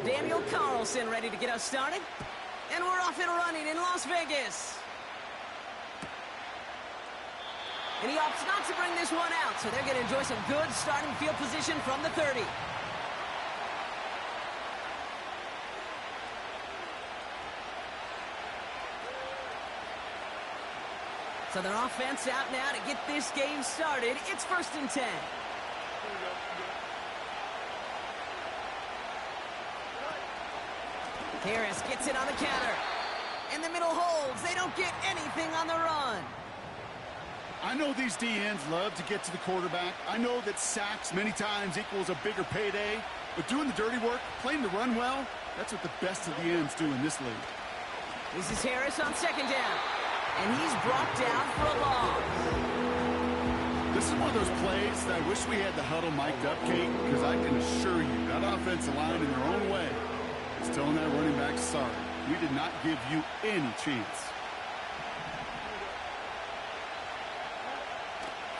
Daniel Carlson ready to get us started. And we're off and running in Las Vegas. And he opts not to bring this one out, so they're going to enjoy some good starting field position from the 30. So their offense out now to get this game started. It's 1st and 10. Harris gets it on the counter. And the middle holds. They don't get anything on the run. I know these DNs love to get to the quarterback. I know that sacks many times equals a bigger payday. But doing the dirty work, playing the run well, that's what the best of the ends do in this league. This is Harris on 2nd down. And he's brought down for a loss. This is one of those plays that I wish we had the huddle mic'd up, Kate, because I can assure you that offensive line in their own way is telling that running back, sorry, we did not give you any chance.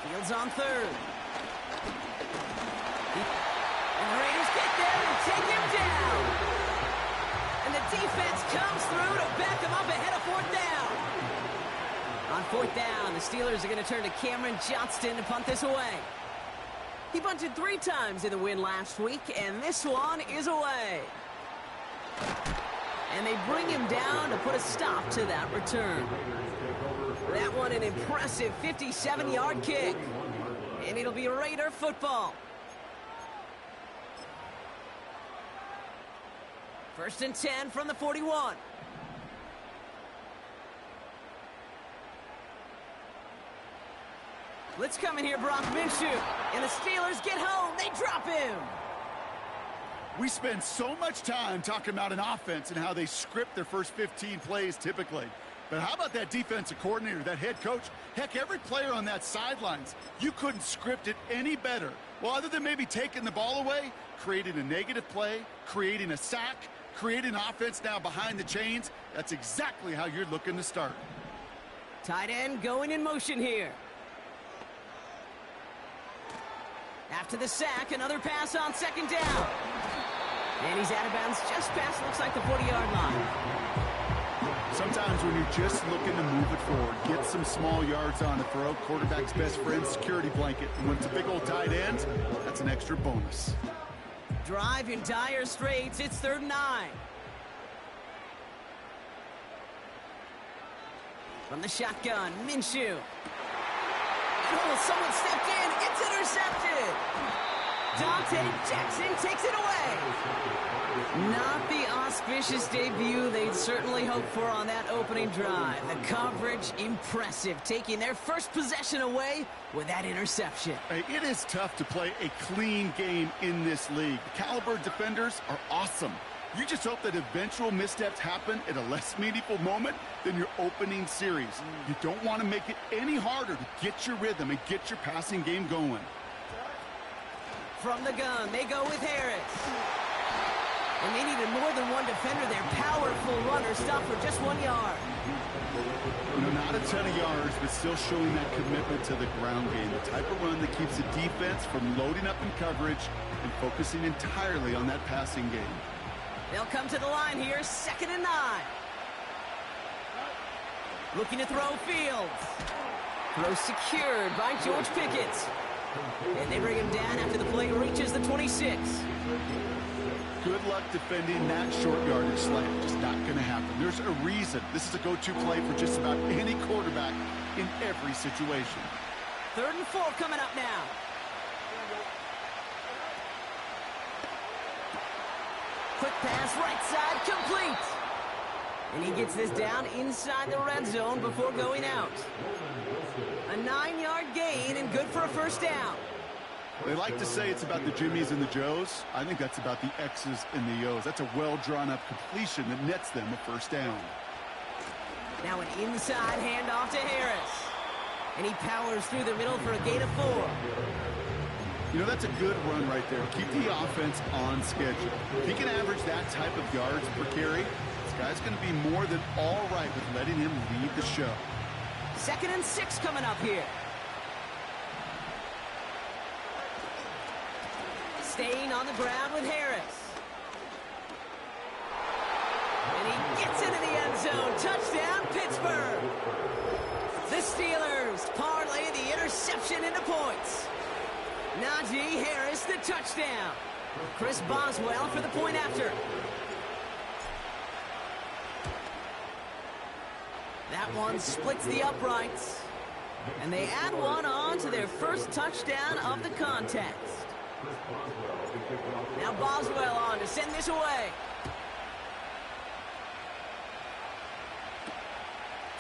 Fields on 3rd. And the Raiders get there and take him down. And the defense comes through to back him up ahead of 4th down. On 4th down, the Steelers are going to turn to Cameron Johnston to punt this away. He punted 3 times in the win last week, and this one is away. And they bring him down to put a stop to that return. That one an impressive 57-yard kick. And it'll be Raider football. 1st and 10 from the 41. Let's come in here, Brock Minshew. And the Steelers get home. They drop him. We spend so much time talking about an offense and how they script their first 15 plays typically. But how about that defensive coordinator, that head coach? Heck, every player on that sidelines, you couldn't script it any better. Well, other than maybe taking the ball away, creating a negative play, creating a sack, creating an offense now behind the chains, that's exactly how you're looking to start. Tight end going in motion here. After the sack, another pass on 2nd down. And he's out of bounds just past, looks like, the 40-yard line. Sometimes when you're just looking to move it forward, get some small yards on the throw, quarterback's best friend, security blanket. And when it's a big old tight end, that's an extra bonus. Drive in dire straits. It's 3rd and 9. From the shotgun, Minshew. Oh, someone stepped in. It's intercepted. Dante Jackson takes it away. Not the auspicious debut they'd certainly hoped for on that opening drive. The coverage, impressive, taking their first possession away with that interception. Hey, it is tough to play a clean game in this league. The caliber defenders are awesome. You just hope that eventual missteps happen at a less meaningful moment than your opening series. You don't want to make it any harder to get your rhythm and get your passing game going. From the gun, they go with Harris. And they needed more than one defender there. Powerful runner, stopped for just 1 yard. You know, not a ton of yards, but still showing that commitment to the ground game. The type of run that keeps the defense from loading up in coverage and focusing entirely on that passing game. They'll come to the line here, 2nd and 9. Looking to throw Fields. Throw secured by George Pickett. And they bring him down after the play reaches the 26. Good luck defending that short yardage slant. Just not going to happen. There's a reason this is a go-to play for just about any quarterback in every situation. 3rd and 4 coming up now. Quick pass, right side, complete. And he gets this down inside the red zone before going out. A 9-yard gain and good for a 1st down. They like to say it's about the Jimmies and the Joes. I think that's about the X's and the O's. That's a well-drawn-up completion that nets them a 1st down. Now an inside handoff to Harris. And he powers through the middle for a gain of 4. You know, that's a good run right there. Keep the offense on schedule. If he can average that type of yards per carry, this guy's going to be more than all right with letting him lead the show. 2nd and 6 coming up here. Staying on the ground with Harris. And he gets into the end zone. Touchdown, Pittsburgh. The Steelers parlay the interception into points. Najee Harris, the touchdown. Chris Boswell for the point after. That one splits the uprights. And they add one on to their first touchdown of the contest. Now Boswell on to send this away.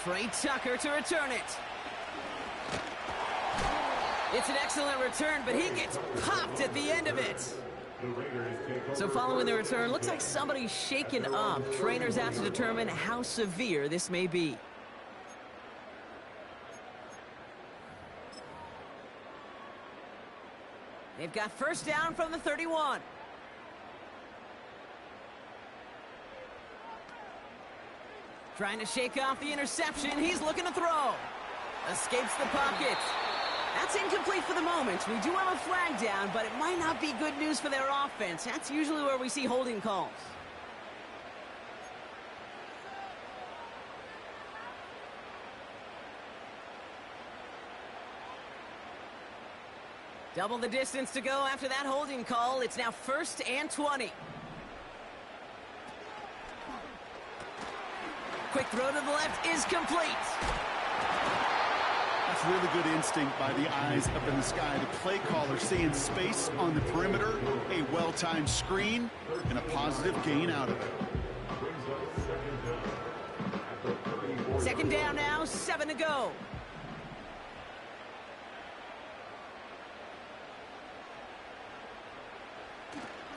Trey Tucker to return it. It's an excellent return, but he gets popped at the end of it. So following the return, looks like somebody's shaken up. Trainers have to determine how severe this may be. They've got first down from the 31. Trying to shake off the interception. He's looking to throw. Escapes the pocket. That's incomplete for the moment. We do have a flag down, but it might not be good news for their offense. That's usually where we see holding calls. Double the distance to go after that holding call. It's now 1st and 20. Quick throw to the left is complete. That's really good instinct by the eyes up in the sky. The play caller seeing space on the perimeter, a well-timed screen, and a positive gain out of it. Second down now, 7 to go.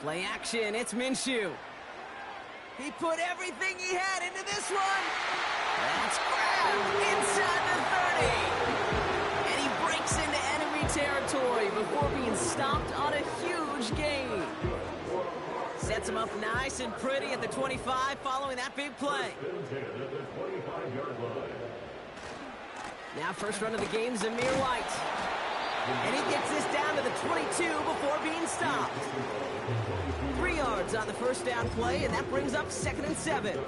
Play action, it's Minshew. He put everything he had into this one. That's grabbed inside the 30. And he breaks into enemy territory before being stopped on a huge gain. Sets him up nice and pretty at the 25 following that big play. Now first run of the game, Zamir White. And he gets this down to the 22 before being stopped. 3 yards on the first down play, and that brings up 2nd and 7.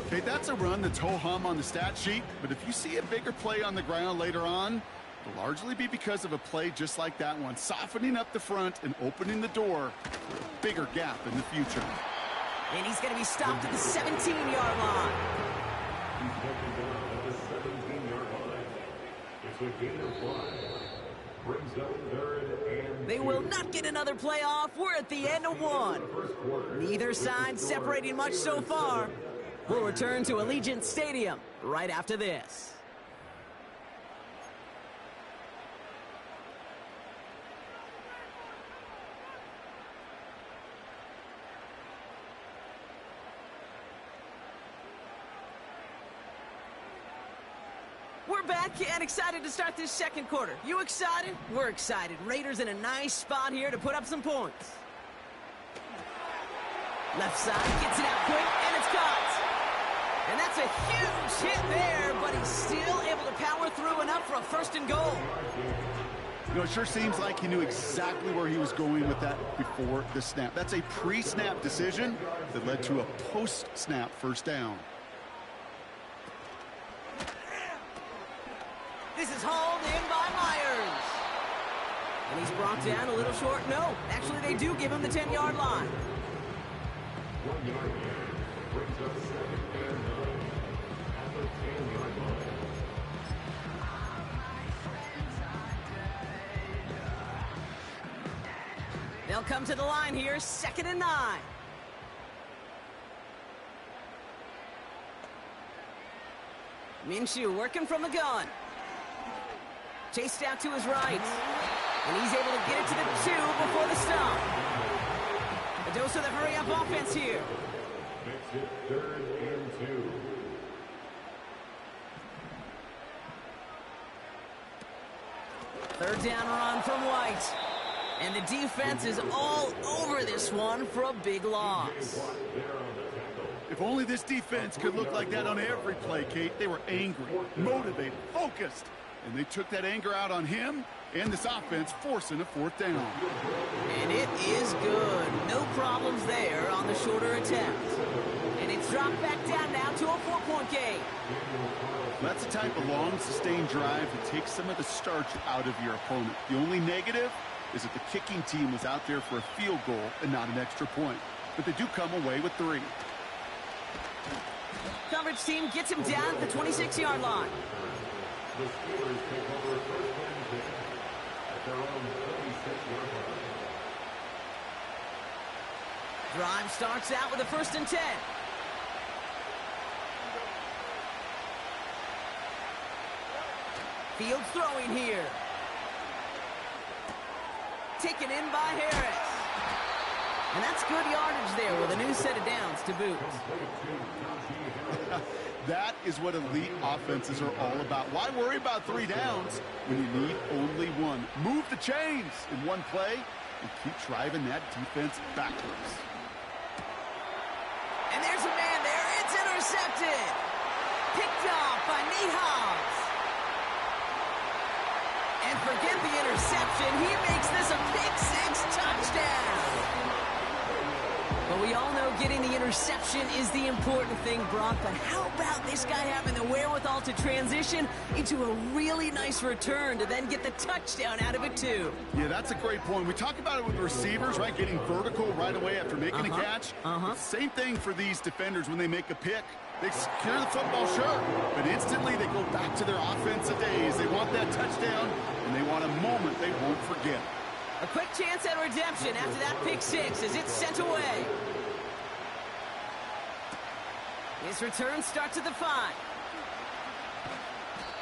Okay, that's a run that's ho-hum on the stat sheet, but if you see a bigger play on the ground later on, it'll largely be because of a play just like that one, softening up the front and opening the door for a bigger gap in the future. And he's going to be stopped at the 17-yard line. It's a gain of 5. Brings up 3rd and 2. They will not get another play off. We're at the end of 1. Neither side separating much so far. We'll return to Allegiant Stadium right after this. We're back and excited to start this second quarter. You excited? We're excited. Raiders in a nice spot here to put up some points. Left side, gets it out quick, and it's caught. And that's a huge hit there, but he's still able to power through enough for a 1st and goal. You know, it sure seems like he knew exactly where he was going with that before the snap. That's a pre-snap decision that led to a post-snap first down. This is hauled in by Myers. And he's brought down a little short. No, actually they do give him the 10-yard line. 1 yard gain. Brings up 2nd and 9 at the 10-yard line. They'll come to the line here, 2nd and 9. Minshew working from the gun. Chased out to his right. And he's able to get it to the 2 before the stop. A dose of the hurry-up offense here. Makes it 3rd and 2. Third down run from White. And the defense is all over this one for a big loss. If only this defense could look like that on every play, Kate. They were angry, motivated, focused, And they took that anger out on him and this offense, forcing a fourth down. And it is good. No problems there on the shorter attempt. And it's dropped back down now to a 4-point game. That's the type of long, sustained drive that takes some of the starch out of your opponent. The only negative is that the kicking team was out there for a field goal and not an extra point. But they do come away with 3. Coverage team gets him down at the 26-yard line. The Steelers take over first and 10 at their own 36-yard line. Drive starts out with a 1st and 10. Fields throwing here. Taken in by Harris. And that's good yardage there with a new set of downs to boot. That is what elite offenses are all about. Why worry about 3 downs when you need only 1? Move the chains in one play and keep driving that defense backwards. And there's a man there. It's intercepted. Picked off by Nate Hobbs. And forget the interception. He makes this a pick-6 touchdown. But we all know getting the interception is the important thing, Brock. But how about this guy having the wherewithal to transition into a really nice return to then get the touchdown out of it, too? Yeah, that's a great point. We talk about it with receivers, right? Getting vertical right away after making a catch. Same thing for these defenders when they make a pick. They secure the football, sure, but instantly they go back to their offensive days. They want that touchdown, and they want a moment they won't forget. A quick chance at redemption after that pick-6 as it's sent away. His return starts at the 5.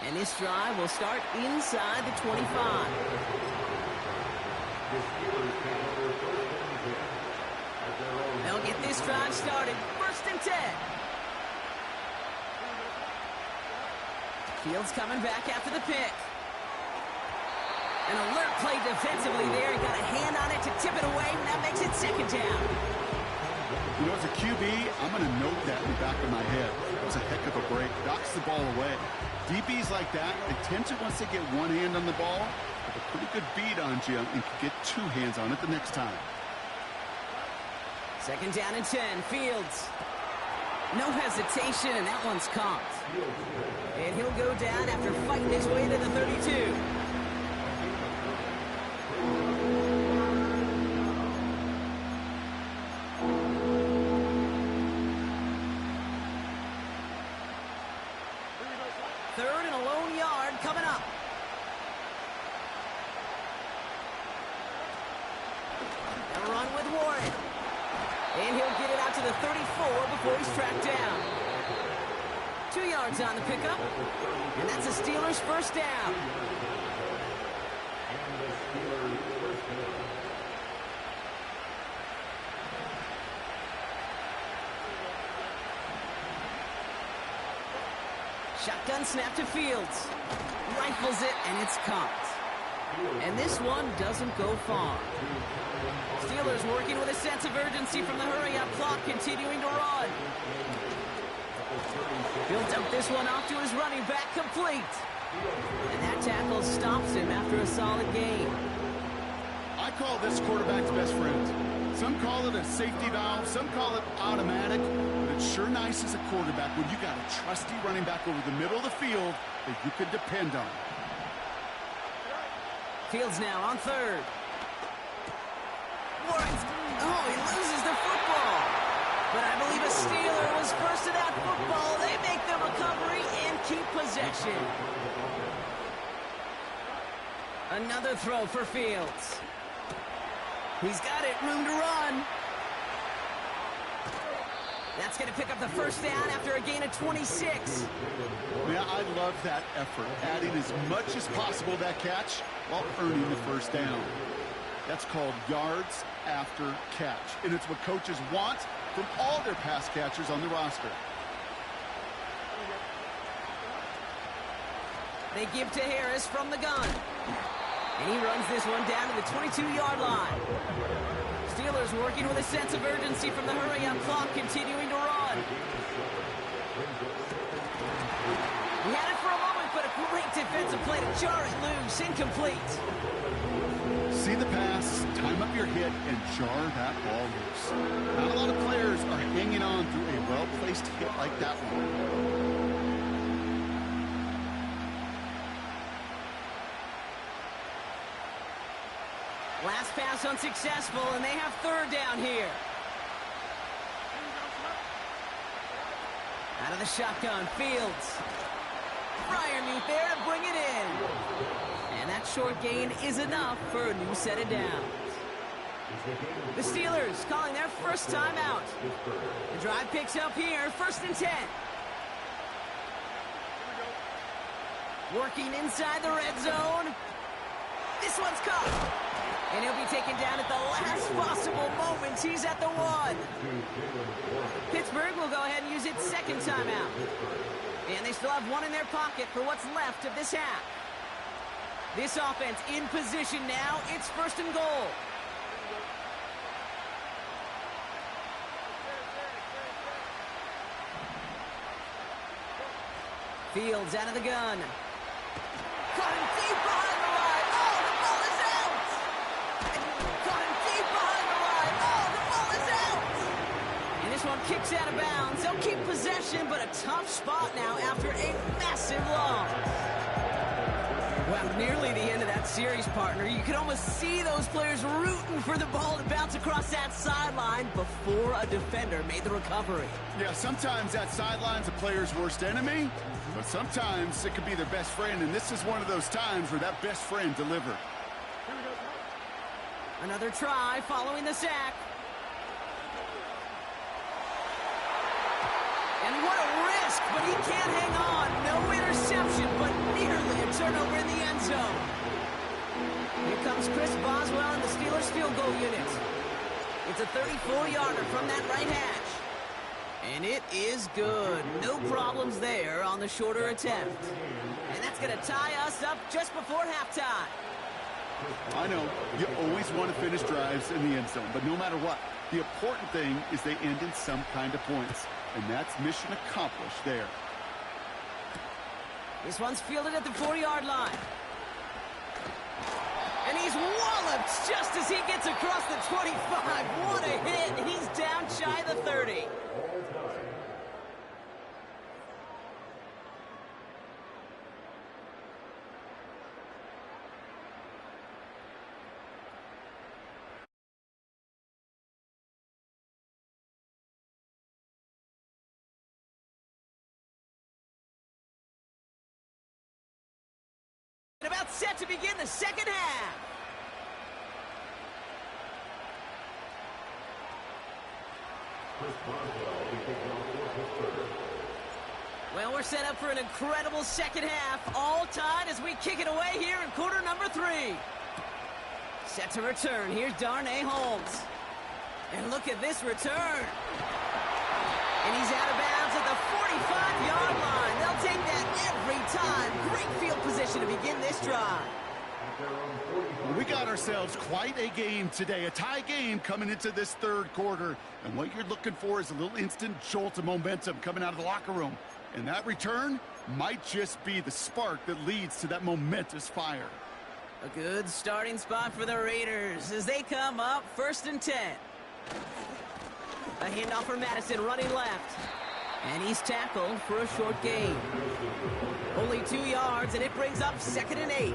And this drive will start inside the 25. They'll get this drive started. 1st and 10. Fields coming back after the pick. An alert play defensively there. He got a hand on it to tip it away, and that makes it 2nd down. You know, as a QB, I'm going to note that in the back of my head. It was a heck of a break. Knocks the ball away. DBs like that, they tend to, once they get one hand on the ball, have a pretty good beat on you and can get 2 hands on it the next time. 2nd down and 10. Fields. No hesitation, and that one's caught. And he'll go down after fighting his way to the 32. Third and a lone yard coming up. A run with Warren. And he'll get it out to the 34 before he's tracked down. 2 yards on the pickup. And that's the Steelers' 1st down. Shotgun snap to Fields. Rifles it, and it's caught. And this one doesn't go far. Steelers working with a sense of urgency from the hurry-up clock, continuing to run. He'll dump this one off to his running back, complete. And that tackle stops him after a solid gain. I call this quarterback's best friend. Some call it a safety valve, some call it automatic, but it's sure nice as a quarterback when you got a trusty running back over the middle of the field that you can depend on. Fields now on 3rd. Warren's, he loses the football. But I believe a Steeler was first to that football. They make the recovery and keep possession. Another throw for Fields. He's got it, room to run. That's going to pick up the 1st down after a gain of 26. Yeah, I love that effort, adding as much as possible that catch while earning the 1st down. That's called yards after catch, and it's what coaches want from all their pass catchers on the roster. They give to Harris from the gun. And he runs this one down to the 22-yard line. Steelers working with a sense of urgency from the hurry-up clock, continuing to run. He had it for a moment, but a great defensive play to jar it loose. Incomplete. See the pass, time up your hit, and jar that ball loose. Not a lot of players are hanging on through a well-placed hit like that one. Last pass unsuccessful, and they have third down here. Out of the shotgun, Fields. Freiermuth there to bring it in. And that short gain is enough for a new set of downs. The Steelers calling their first timeout. The drive picks up here, 1st and 10. Working inside the red zone. This one's caught. And he'll be taken down at the last possible moment. He's at the 1. Pittsburgh will go ahead and use its second timeout. And they still have one in their pocket for what's left of this half. This offense in position now. It's 1st and goal. Fields out of the gun. Caught him deep behind the line. Oh, the ball is out! Caught him deep behind the line. Oh, the ball is out! And this one kicks out of bounds. They'll keep possession, but a tough spot now after a massive loss. Well, nearly the end of that series, partner. You could almost see those players rooting for the ball to bounce across that sideline before a defender made the recovery. Yeah, sometimes that sideline's a player's worst enemy, but sometimes it could be their best friend, and this is one of those times where that best friend delivered. Another try following the sack. And what a risk, but he can't hang on. No interception, but nearly a turnover in the end zone. Here comes Chris Boswell and the Steelers field goal unit. It's a 34-yarder from that right hash. And it is good. No problems there on the shorter attempt. And that's going to tie us up just before halftime. I know, you always want to finish drives in the end zone, but no matter what, the important thing is they end in some kind of points. And that's mission accomplished there. This one's fielded at the 40-yard line. And he's walloped just as he gets across the 25. What a hit. He's down shy of the 30. About set to begin the second half. Well, we're set up for an incredible second half. All tied as we kick it away here in quarter number 3. Set to return. Here's Darnay Holmes. And look at this return. And he's out of bounds at the 45-yard line. They'll take that every time. Great field position to begin this drive. We got ourselves quite a game today. A tie game coming into this third quarter. And what you're looking for is a little instant jolt of momentum coming out of the locker room. And that return might just be the spark that leads to that momentous fire. A good starting spot for the Raiders as they come up 1st and 10. A handoff for Madison running left. And he's tackled for a short gain. Only 2 yards, and it brings up 2nd and 8.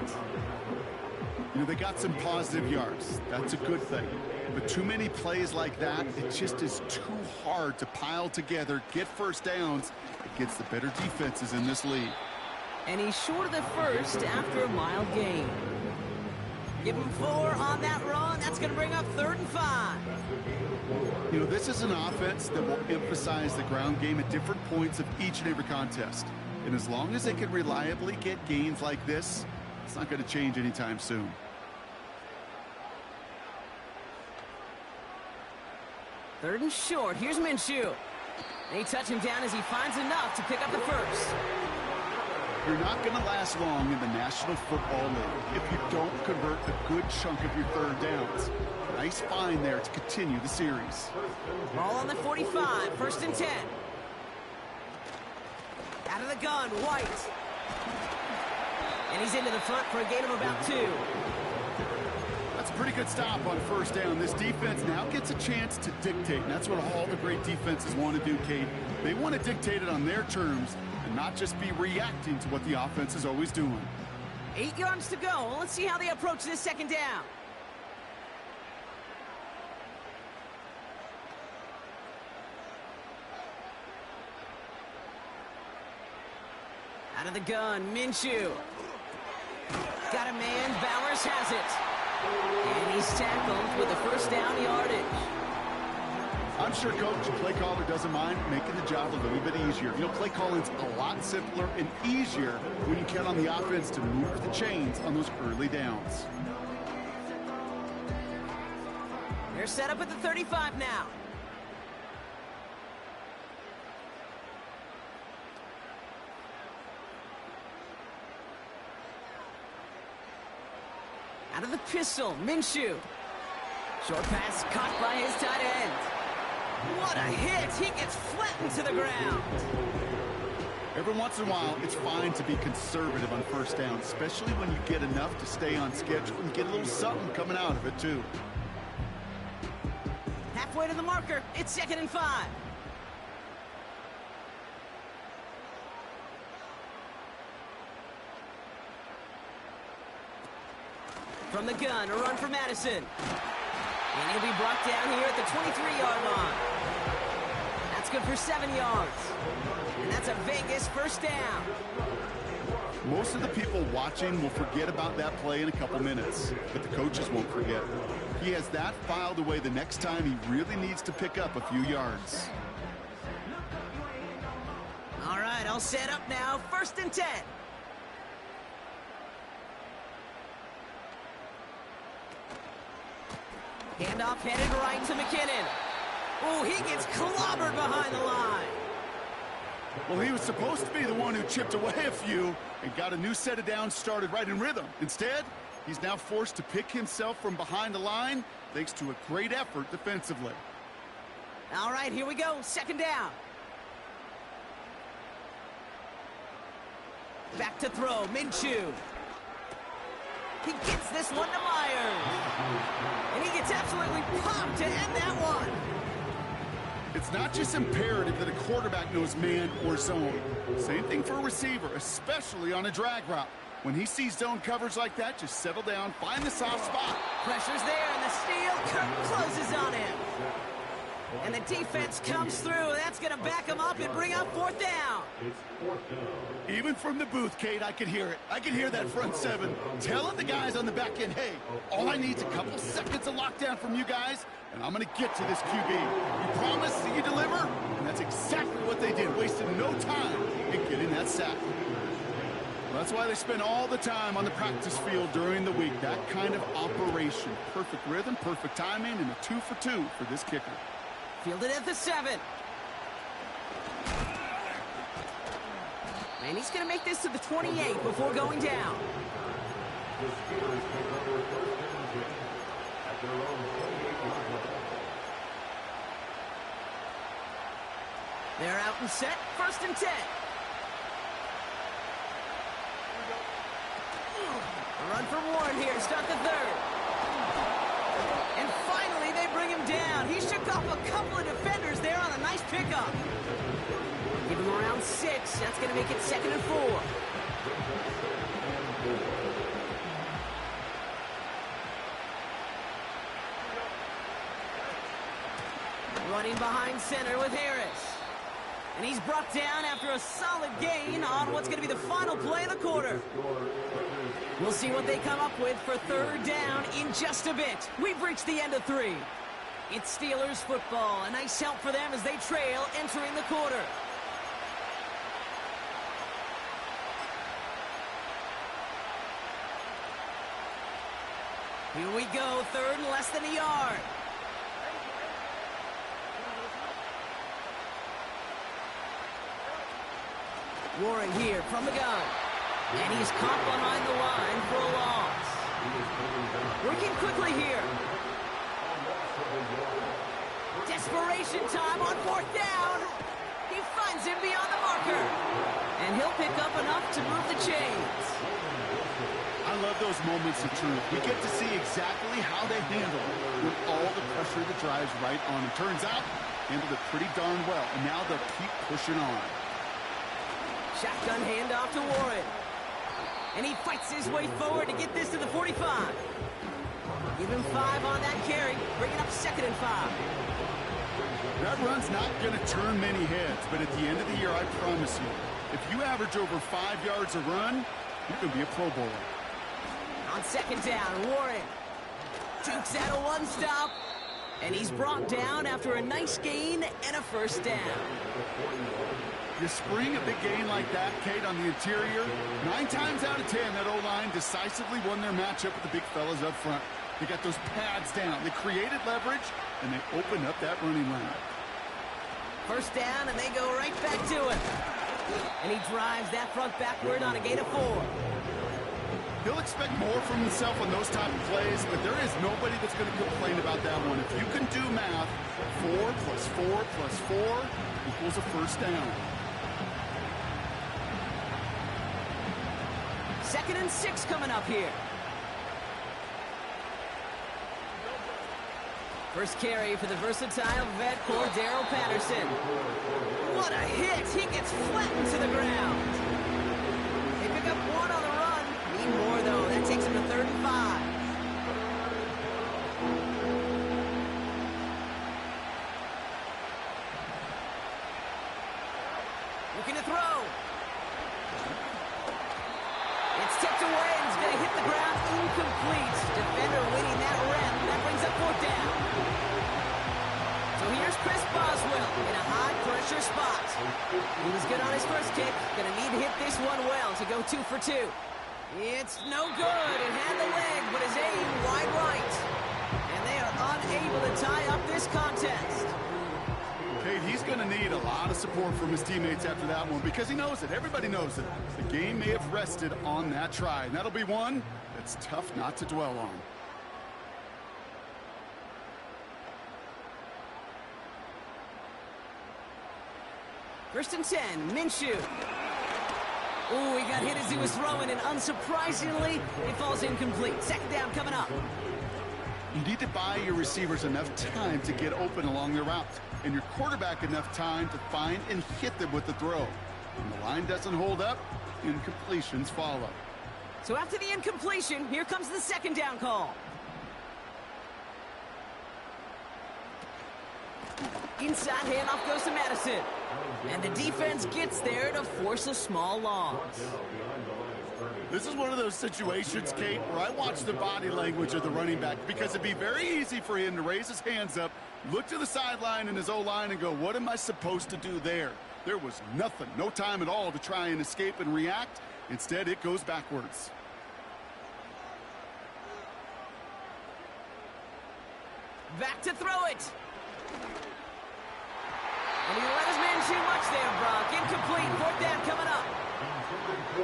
You know, they got some positive yards. That's a good thing. But too many plays like that, it just is too hard to pile together, get first downs against the better defenses in this league. And he's short of the first after a mild gain. Give him 4 on that run. That's going to bring up 3rd and 5. You know, this is an offense that will emphasize the ground game at different points of each and every contest. And as long as they can reliably get gains like this, it's not going to change anytime soon. Third and short. Here's Minshew. They touch him down as he finds enough to pick up the first. You're not going to last long in the National Football League if you don't convert a good chunk of your third downs. Nice find there to continue the series. Ball on the 45, 1st and 10. Out of the gun, White. And he's into the front for a gain of about 2. That's a pretty good stop on first down. This defense now gets a chance to dictate, and that's what all the great defenses want to do, Kate. They want to dictate it on their terms and not just be reacting to what the offense is always doing. 8 yards to go. Let's see how they approach this second down. Out of the gun, Minshew. Got a man, Bowers has it. And he's tackled with a first down yardage. I'm sure coach, play caller doesn't mind making the job a little bit easier. You know, play calling's a lot simpler and easier when you count on the offense to move the chains on those early downs. They're set up at the 35 now. Out of the pistol, Minshew. Short pass caught by his tight end. What a hit! He gets flattened to the ground. Every once in a while, it's fine to be conservative on first down, especially when you get enough to stay on schedule and get a little something coming out of it, too. Halfway to the marker, it's 2nd and 5. From the gun, a run for Madison. And he'll be brought down here at the 23-yard line. That's good for 7 yards. And that's a Vegas first down. Most of the people watching will forget about that play in a couple minutes, but the coaches won't forget. He has that filed away the next time he really needs to pick up a few yards. All right, all set up now. 1st and 10. Handoff headed right to McKinnon. Oh, he gets clobbered behind the line. Well, he was supposed to be the one who chipped away a few and got a new set of downs started right in rhythm. Instead, he's now forced to pick himself from behind the line thanks to a great effort defensively. All right, here we go. 2nd down. Back to throw, Minshew. He gets this one to Myers. And he gets absolutely popped to end that one. It's not just imperative that a quarterback knows man or zone. Same thing for a receiver, especially on a drag route. When he sees zone coverage like that, just settle down, find the soft spot. Pressure's there, and the steel curtain closes on him. And the defense comes through. That's going to back him up and bring up 4th down. Even from the booth, Kate, I could hear it. I could hear that front 7 telling the guys on the back end, hey, all I need is a couple seconds of lockdown from you guys, and I'm going to get to this QB. You promise that you deliver? And that's exactly what they did, wasting no time in getting that sack. Well, that's why they spend all the time on the practice field during the week. That kind of operation. Perfect rhythm, perfect timing, and a 2 for 2 for this kicker. Fielded at the 7. And he's going to make this to the 28 before going down. They're out and set. 1st and 10. A run for Warren here to start the 3rd. And finally, they bring him down. He shook off a couple of defenders there on a nice pickup. Give him around 6. That's going to make it 2nd and 4. Running behind center with Harris. And he's brought down after a solid gain on what's going to be the final play of the quarter. We'll see what they come up with for 3rd down in just a bit. We've reached the end of 3. It's Steelers football. A nice help for them as they trail entering the quarter. Here we go, 3rd and less than a yard. Warren here from the gun. And he's caught behind the line for a loss. Working quickly here. Desperation time on 4th down. He finds him beyond the marker. And he'll pick up enough to move the chains. love those moments of truth. We get to see exactly how they handle it with all the pressure that drives right on them. Turns out, handled it pretty darn well, and now they'll keep pushing on. Shotgun handoff to Warren. And he fights his way forward to get this to the 45. Give him 5 on that carry, bringing up 2nd and 5. That run's not going to turn many heads, but at the end of the year, I promise you, if you average over 5 yards a run, you can be a Pro Bowler. On 2nd down, Warren jukes out a one-stop, and he's brought down after a nice gain and a 1st down. You spring a big gain like that, Kate, on the interior, 9 times out of 10, that O-line decisively won their matchup with the big fellas up front. They got those pads down. They created leverage, and they opened up that running lane. 1st down, and they go right back to it. And he drives that front backward on a gain of 4. He'll expect more from himself on those type of plays, but there is nobody that's going to complain about that one. If you can do math, 4 plus 4 plus 4 equals a 1st down. 2nd and 6 coming up here. First carry for the versatile vet, Cordero Patterson. What a hit! He gets flattened to the ground. They pick up 1 on the run. Need more, though. That takes him to 3rd and 5. Looking to throw. It's tipped away, and he's going to hit the ground incomplete. Defender winning that rep. That brings up 4th down. So here's Chris Boswell in a high-pressure spot. He was good on his first kick. Going to need to hit this one well to go 2 for 2. It's no good. It had the leg, but his aim wide right. And they are unable to tie up this contest. Kate, he's going to need a lot of support from his teammates after that one because he knows it. Everybody knows it. The game may have rested on that try, and that'll be one that's tough not to dwell on. First and 10, Minshew. Ooh, he got hit as he was throwing, and unsurprisingly, it falls incomplete. 2nd down coming up. You need to buy your receivers enough time to get open along their routes, and your quarterback enough time to find and hit them with the throw. When the line doesn't hold up, incompletions follow. So after the incompletion, here comes the 2nd down call. Inside handoff goes to Madison. And the defense gets there to force a small loss. This is one of those situations, Kate, where I watch the body language of the running back because it'd be very easy for him to raise his hands up, look to the sideline in his O-line and go, what am I supposed to do there? There was nothing, no time at all to try and escape and react. Instead, it goes backwards. Back to throw it. And he let his man shoot much there, Brock. Incomplete. 4th down coming up.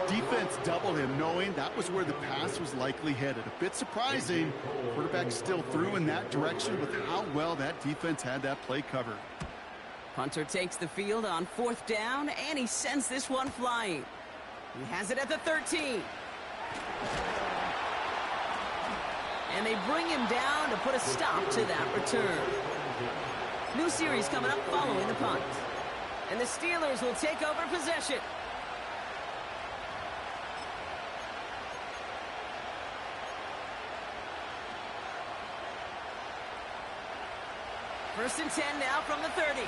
Defense doubled him, knowing that was where the pass was likely headed. A bit surprising. Quarterback still threw in that direction with how well that defense had that play covered. Hunter takes the field on 4th down, and he sends this one flying. He has it at the 13. And they bring him down to put a stop to that return. New series coming up following the punt. And the Steelers will take over possession. First and 10 now from the 30.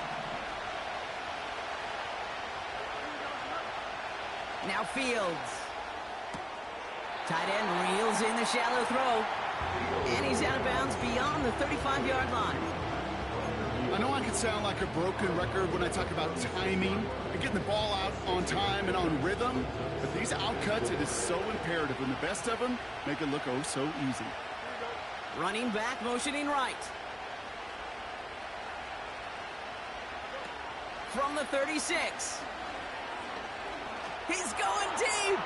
Now Fields. Tight end reels in the shallow throw. And he's out of bounds beyond the 35-yard line. I know I can sound like a broken record when I talk about timing and getting the ball out on time and on rhythm, but these outcuts, it is so imperative, and the best of them make it look oh so easy. Running back, motioning right. From the 36. He's going deep.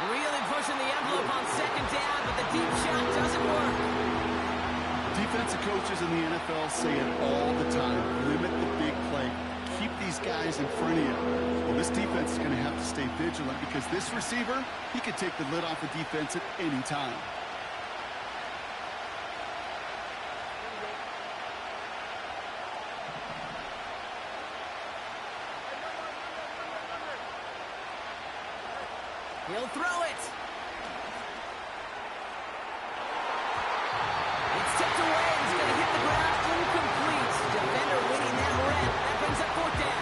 Really pushing the envelope on 2nd down, but the deep shot doesn't work. Defensive coaches in the NFL say it all the time. Limit the big play. Keep these these guys in front of you. Well, this defense is going to have to stay vigilant because this receiver, he could take the lid off the defense at any time. He'll throw it. It's tipped away. He's going to hit the ground incomplete. Defender winning that rep. That brings up fourth down.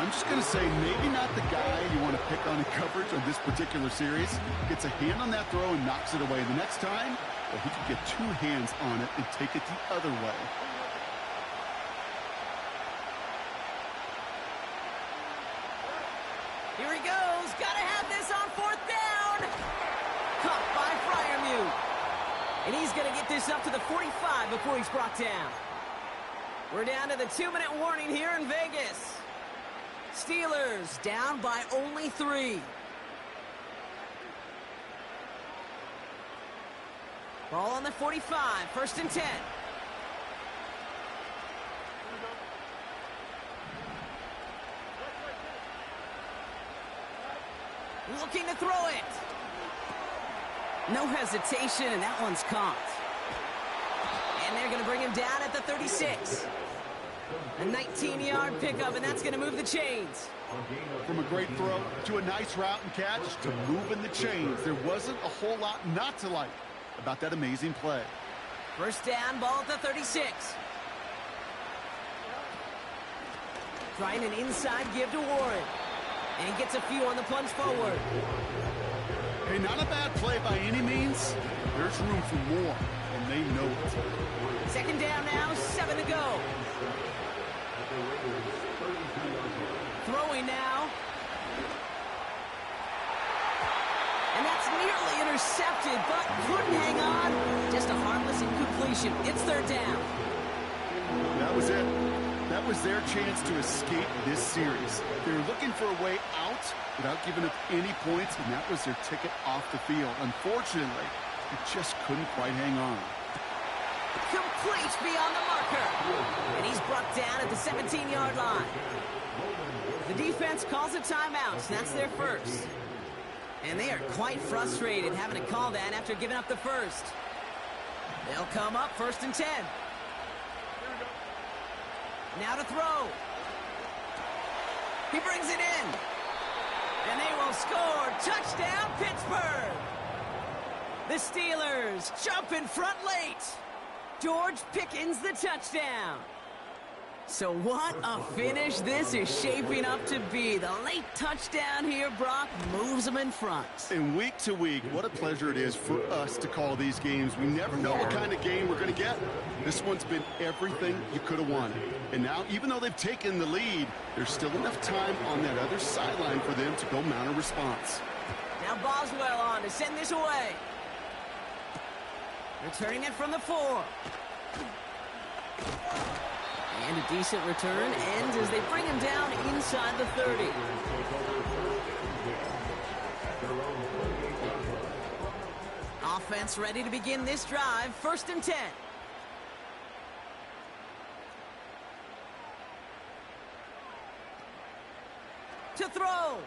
I'm just going to say maybe not the guy you want to pick on in coverage on this particular series. Gets a hand on that throw and knocks it away. The next time, well, he could get two hands on it and take it the other way. Here he goes. Got to have this on fourth down. Caught by Freiermuth. And he's going to get this up to the 45 before he's brought down. We're down to the 2-minute warning here in Vegas. Steelers down by only 3. Ball on the 45, 1st and 10. Looking to throw it. No hesitation, and that one's caught. And they're going to bring him down at the 36. A 19-yard pickup, and that's going to move the chains. From a great throw to a nice route and catch to moving the chains. There wasn't a whole lot not to like about that amazing play. First down, ball at the 36. Trying an inside give to Warren. And he gets a few on the plunge forward. Hey, not a bad play by any means. There's room for more, and they know it. Second down now, 7 to go. Throwing now. And that's nearly intercepted, but couldn't hang on. Just a harmless incompletion. It's third down. That was it. That was their chance to escape this series. They were looking for a way out without giving up any points, and that was their ticket off the field. Unfortunately, they just couldn't quite hang on. Complete beyond the marker. And he's brought down at the 17-yard line. The defense calls a timeout. That's their first. And they are quite frustrated having to call that after giving up the first. They'll come up 1st and 10. Now to throw. He brings it in. And they will score. Touchdown, Pittsburgh. The Steelers jump in front late. George Pickens the touchdown. So what a finish this is shaping up to be. The late touchdown here, Brock, moves them in front. And week to week, what a pleasure it is for us to call these games. We never know what kind of game we're going to get. This one's been everything you could have wanted. And now, even though they've taken the lead, there's still enough time on that other sideline for them to go mount a response. Now Boswell on to send this away. Returning it from the 4. And a decent return ends as they bring him down inside the 30. Offense ready to begin this drive. 1st and 10. To throw.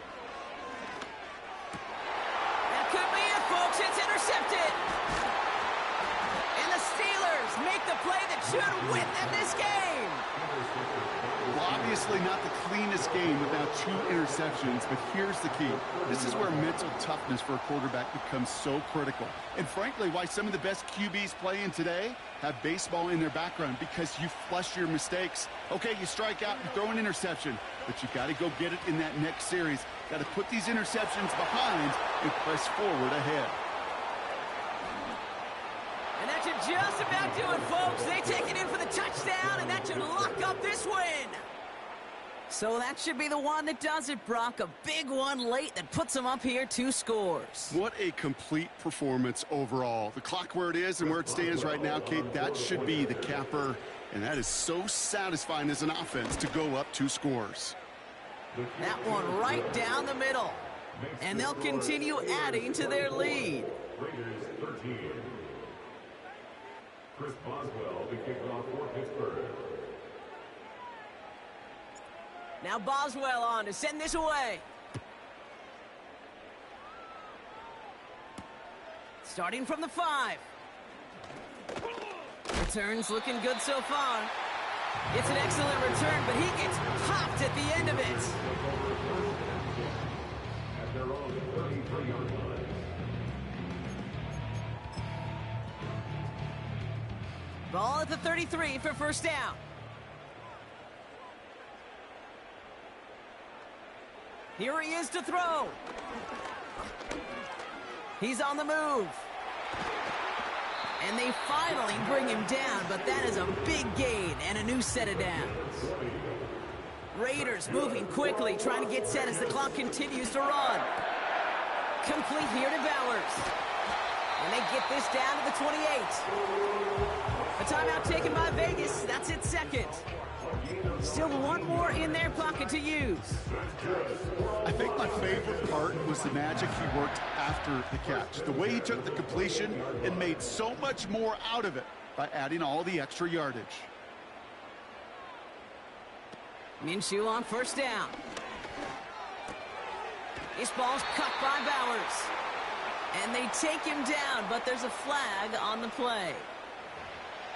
That could be it, folks. It's intercepted. And the Steelers make the play that should win them this game. Well, obviously not the cleanest game without 2 interceptions, but here's the key. This is where mental toughness for a quarterback becomes so critical. And frankly, why some of the best QBs playing today have baseball in their background, because you flush your mistakes. Okay, you strike out, you throw an interception, but you got to go get it in that next series. Got to put these interceptions behind and press forward ahead. And that should just about do it, folks. They take it in for the touchdown, and that should lock up this win. So that should be the one that does it, Brock. A big one late that puts them up here 2 scores. What a complete performance overall. The clock where it is and where it stands right now, Kate, that should be the capper. And that is so satisfying as an offense to go up 2 scores. That one right down the middle. And they'll continue adding to their lead. Raiders 13. Chris Boswell to kick off for Pittsburgh. Now Boswell on to send this away. Starting from the 5. Return's looking good so far. It's an excellent return, but he gets popped at the end of it. At their own 33-yard line. Ball at the 33 for first down. Here he is to throw. He's on the move. And they finally bring him down, but that is a big gain and a new set of downs. Raiders moving quickly, trying to get set as the clock continues to run. Complete here to Bowers. And they get this down to the 28. A timeout taken by Vegas. That's its second. Still one more in their pocket to use. I think my favorite part was the magic he worked after the catch. The way he took the completion and made so much more out of it by adding all the extra yardage. Minshew on first down. This ball's cut by Bowers. And they take him down, but there's a flag on the play.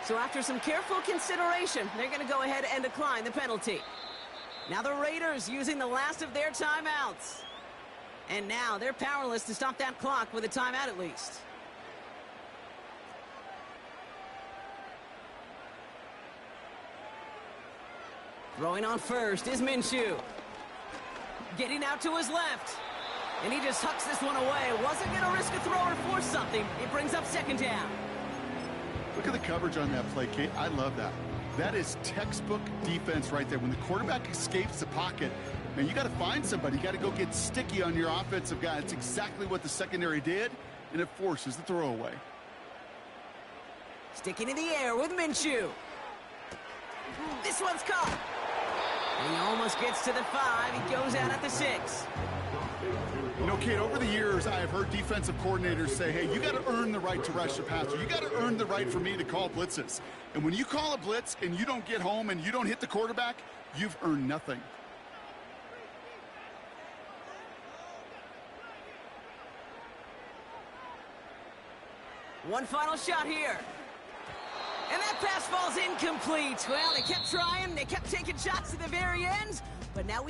So after some careful consideration, they're going to go ahead and decline the penalty. Now the Raiders using the last of their timeouts. And now they're powerless to stop that clock with a timeout at least. Throwing on first is Minshew. Getting out to his left. And he just hucks this one away. Wasn't going to risk a throw or force something. It brings up second down. Look at the coverage on that play, Kate. I love that. That is textbook defense right there. When the quarterback escapes the pocket, man, you got to find somebody. You got to go get sticky on your offensive guy. That's exactly what the secondary did, and it forces the throwaway. Sticking in the air with Minshew. This one's caught. And he almost gets to the 5. He goes out at the 6. You know, Kate, over the years, I have heard defensive coordinators say, hey, you got to earn the right to rush the passer. You got to earn the right for me to call blitzes. And when you call a blitz and you don't get home and you don't hit the quarterback, you've earned nothing. One final shot here. And that pass falls incomplete. Well, they kept trying. They kept taking shots to the very end. But now